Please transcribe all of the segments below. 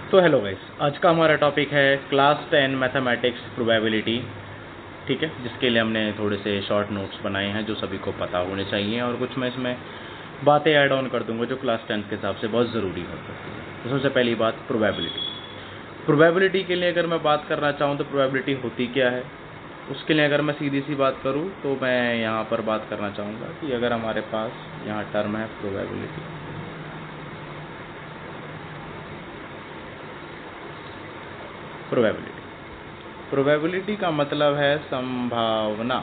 तो hello guys, आज का हमारा टॉपिक है क्लास 10 मैथमेटिक्स प्रोबेबिलिटी। ठीक है, जिसके लिए हमने थोड़े से शॉर्ट नोट्स बनाए हैं जो सभी को पता होने चाहिए, और कुछ मैं इसमें बातें ऐड ऑन कर दूंगा जो क्लास 10 के हिसाब से बहुत ज़रूरी हो सकती है। तो सबसे पहली बात, प्रोबेबिलिटी के लिए अगर मैं बात करना चाहूँ तो प्रोबेबिलिटी होती क्या है, उसके लिए अगर मैं सीधी सी बात करूँ तो मैं यहाँ पर बात करना चाहूँगा कि अगर हमारे पास यहाँ टर्म है प्रोबेबिलिटी का मतलब है संभावना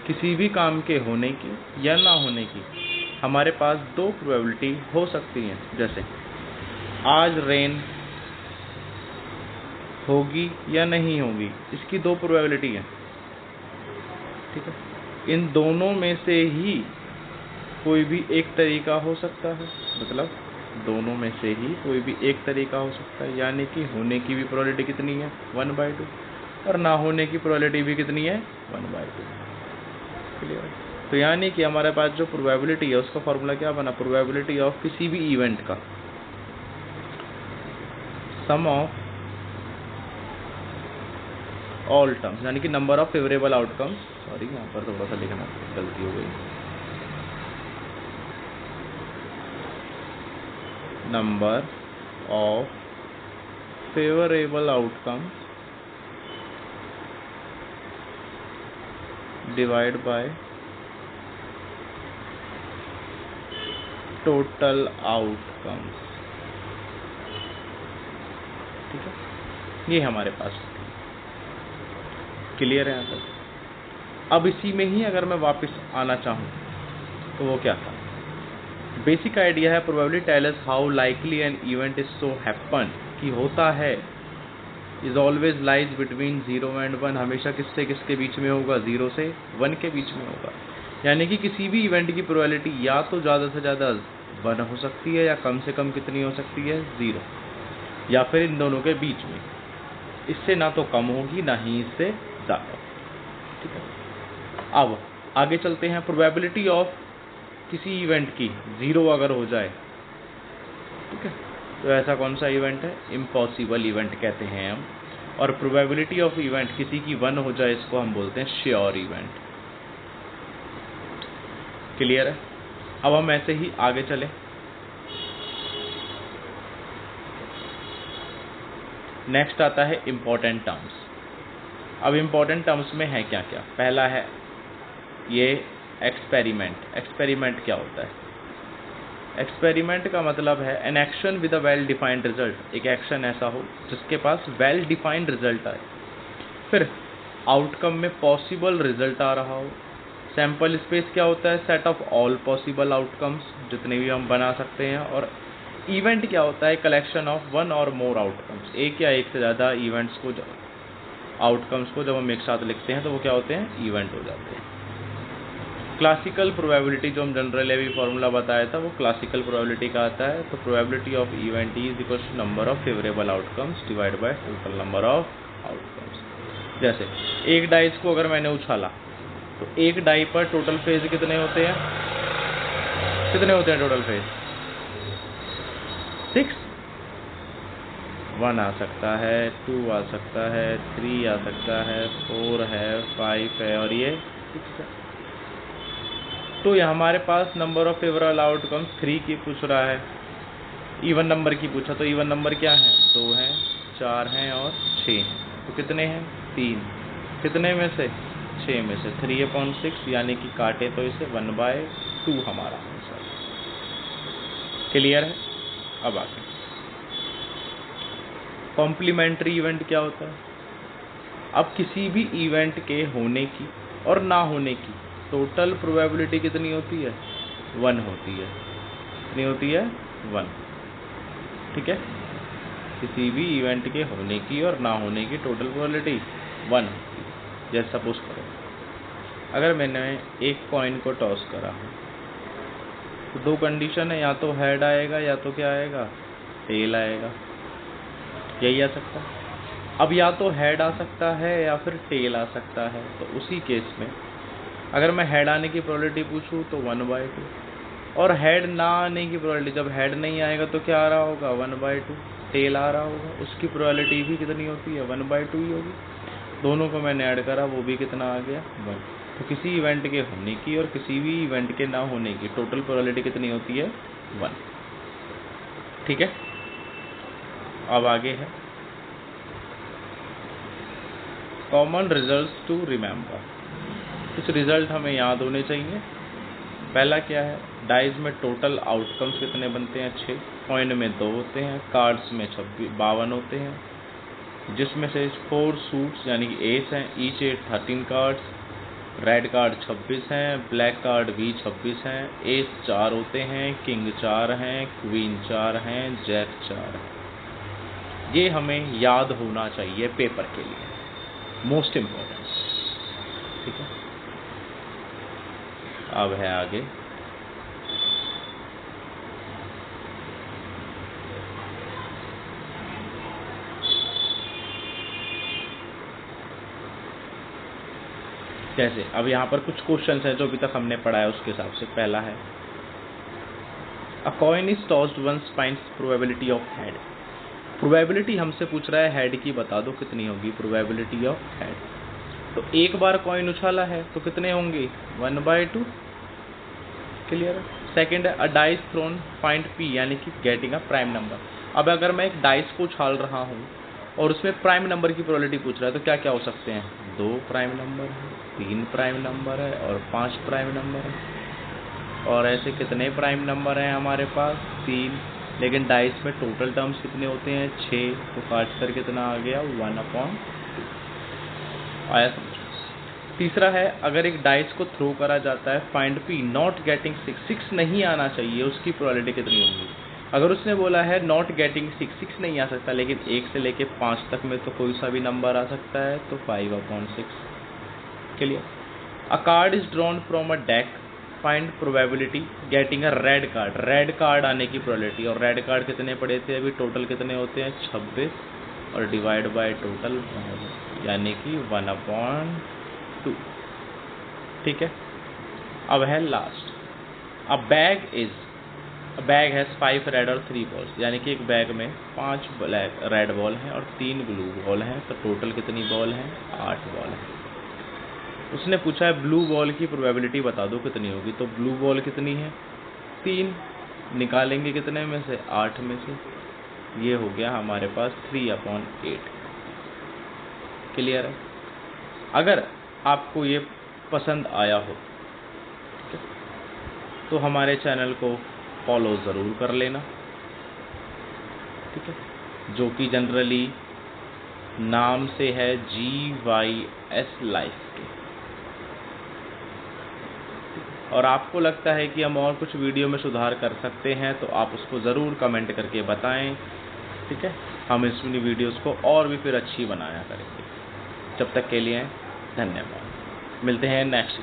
किसी भी काम के होने की या ना होने की। हमारे पास दो प्रोबेबिलिटी हो सकती हैं, जैसे आज रेन होगी या नहीं होगी, इसकी दो प्रोबेबिलिटी है। ठीक है, इन दोनों में से ही कोई भी एक तरीका हो सकता है, मतलब दोनों में से ही कोई भी एक तरीका हो सकता है, यानी कि होने की भी प्रोबेबिलिटी कितनी है 1/2 और ना होने की प्रोबेबिलिटी भी कितनी है 1/2। क्लियर? तो यानी कि हमारे पास जो प्रोबेबिलिटी है उसका फॉर्मूला क्या बना, प्रोबेबिलिटी ऑफ किसी भी इवेंट का सम ऑफ ऑल टर्म्स, यानी कि number of favourable outcomes. Sorry, यहाँ पर थोड़ा सा लिखना गलती हो गई। Number of favourable outcomes divide by total outcomes. ठीक है, ये हमारे पास क्लियर है यहाँ तक। अब इसी में ही अगर मैं वापस आना चाहूँ तो वो क्या था, बेसिक आइडिया है probability tell us how likely an event is so happen, कि होता है is always lies between 0 and 1, हमेशा किससे किसके बीच में होगा, 0 से 1 के बीच में होगा। यानी कि किसी भी इवेंट की प्रोबेबिलिटी या तो ज़्यादा से ज़्यादा 1 हो सकती है या कम से कम कितनी हो सकती है 0, या फिर इन दोनों के बीच में, इससे ना तो कम होगी ना ही इससे ज़्यादा। ठीक है, अब आगे चलते हैं। प्रोबेबिलिटी ऑफ किसी इवेंट की 0 अगर हो जाए, ठीक है, तो ऐसा कौन सा इवेंट है, इम्पॉसिबल इवेंट कहते हैं हम। और प्रोबेबिलिटी ऑफ इवेंट किसी की 1 हो जाए, इसको हम बोलते हैं श्योर इवेंट। क्लियर है? अब हम ऐसे ही आगे चले। नेक्स्ट आता है इम्पोर्टेंट टर्म्स। अब इम्पोर्टेंट टर्म्स में है क्या क्या, पहला है ये एक्सपेरिमेंट। एक्सपेरिमेंट क्या होता है, एक्सपेरिमेंट का मतलब है an action with a well defined result, एक एक्शन ऐसा हो जिसके पास वेल डिफाइंड रिजल्ट आए, फिर आउटकम में पॉसिबल रिजल्ट आ रहा हो। सैंपल स्पेस क्या होता है, set of all possible outcomes, जितने भी हम बना सकते हैं। और इवेंट क्या होता है, कलेक्शन ऑफ 1 और मोर आउटकम्स, एक या एक से ज़्यादा इवेंट्स को, आउटकम्स को जब हम एक साथ लिखते हैं तो वो क्या होते हैं, इवेंट हो जाते हैं। क्लासिकल प्रोबेबिलिटी जो हम जनरल अभी फॉर्मूला बताया था वो क्लासिकल प्रोबेबिलिटी का आता है। तो probability of event is equal to number of favourable outcomes divide by total number of outcomes. जैसे एक डाइस को अगर मैंने उछाला तो एक डाई पर टोटल फेज कितने होते हैं, कितने होते हैं टोटल फेज 6। 1 आ सकता है, 2 आ सकता है, 3 आ सकता है, 4 है, 5 है और ये 6 है। तो ये हमारे पास नंबर ऑफ फेवरेबल आउटकम्स 3 की पूछ रहा है, इवन नंबर की पूछा तो इवन नंबर क्या है, 2 हैं, 4 हैं और 6 हैं। तो कितने हैं 3, कितने में से 6 में से 3/6, यानी कि काटे तो इसे 1/2 हमारा आंसर। क्लियर है? अब आगे कॉम्प्लीमेंट्री इवेंट क्या होता है। अब किसी भी इवेंट के होने की और ना होने की टोटल प्रोबेबिलिटी कितनी होती है, 1 होती है। कितनी होती है, 1। ठीक है, किसी भी इवेंट के होने की और ना होने की टोटल प्रोबेबिलिटी 1 होती है। जैसे सपोज करो अगर मैंने एक कॉइन को टॉस करा है तो 2 कंडीशन है, या तो हेड आएगा या तो क्या आएगा, टेल आएगा। यही आ सकता है। अब या तो हेड आ सकता है या फिर टेल आ सकता है, तो उसी केस में अगर मैं हेड आने की प्रोबेबिलिटी पूछूं तो 1/2, और हेड ना आने की प्रोबेबिलिटी, जब हेड नहीं आएगा तो क्या आ रहा होगा 1/2, टेल आ रहा होगा, उसकी प्रोबेबिलिटी भी कितनी होती है 1/2 ही होगी। दोनों को मैंने ऐड करा, वो भी कितना आ गया 1। तो किसी इवेंट के होने की और किसी भी इवेंट के ना होने की टोटल प्रोबेबिलिटी कितनी होती है 1। ठीक है, अब आगे है कॉमन रिजल्ट्स टू रिमेंबर। कुछ रिजल्ट हमें याद होने चाहिए। पहला क्या है, डाइज में टोटल आउटकम्स कितने बनते हैं 6, कॉइन में 2 होते हैं, कार्ड्स में 52 होते हैं, जिसमें से 4 सूट्स यानी कि एस हैं, ईच 13 कार्ड्स, रेड कार्ड 26 हैं, ब्लैक कार्ड भी 26 हैं, एस 4 होते हैं, किंग 4 हैं, क्वीन 4 हैं, जैक 4 हैं। ये हमें याद होना चाहिए पेपर के लिए, मोस्ट इम्पोर्टेंट। ठीक है, अब है आगे कैसे। अब यहाँ पर कुछ क्वेश्चंस हैं जो अभी तक हमने पढ़ा है उसके हिसाब से। पहला है a coin is tossed once finds probability of head. Probability हमसे पूछ रहा है हेड की, बता दो कितनी होगी प्रोबेबिलिटी ऑफ हेड। तो एक बार कॉइन उछाला है तो कितने होंगे 1/2। क्लियर है। सेकेंड है a dice thrown find P, यानी कि गेटिंग अ प्राइम नंबर। अब अगर मैं एक डाइस को उछाल रहा हूँ और उसमें प्राइम नंबर की प्रोबेबिलिटी पूछ रहा है तो क्या क्या हो सकते हैं, 2 प्राइम नंबर है, 3 प्राइम नंबर है और 5 प्राइम नंबर है। और ऐसे कितने प्राइम नंबर हैं हमारे पास 3, लेकिन डाइस में टोटल टर्म्स कितने होते हैं 6, तो काट कर कितना आ गया 1/2 आया समझ। तीसरा है अगर एक डाइस को थ्रो करा जाता है फाइंड पी नॉट गेटिंग 6 नहीं आना चाहिए, उसकी प्रोबेबिलिटी कितनी होगी। अगर उसने बोला है नॉट गेटिंग 6 नहीं आ सकता, लेकिन 1 से लेके 5 तक में तो कोई सा भी नंबर आ सकता है, तो 5/6। Clear. A card is drawn from a deck find probability getting a red card. Red card आने की प्रोबेबिलिटी, और रेड कार्ड कितने पड़े थे अभी, टोटल कितने होते हैं 26 और डिवाइड बाय टोटल यानी कि 1/2। ठीक है, अब है last a bag has 5 red और 3 बॉल्स, यानी कि एक बैग में 5 ब्लैक रेड बॉल हैं और 3 ब्लू बॉल हैं, तो टोटल कितनी बॉल हैं 8 बॉल हैं। उसने पूछा है ब्लू बॉल की प्रोबेबिलिटी बता दो कितनी होगी, तो ब्लू बॉल कितनी है 3, निकालेंगे कितने में से 8 में से, ये हो गया हमारे पास 3/8। क्लियर है। अगर आपको ये पसंद आया हो तो हमारे चैनल को फॉलो ज़रूर कर लेना। ठीक है, जो कि जनरली नाम से है GYS लाइफ के। और आपको लगता है कि हम और कुछ वीडियो में सुधार कर सकते हैं तो आप उसको ज़रूर कमेंट करके बताएं। ठीक है, हम इस वीडियोस को और भी फिर अच्छी बनाया करेंगे। जब तक के लिए धन्यवाद, मिलते हैं नेक्स्ट।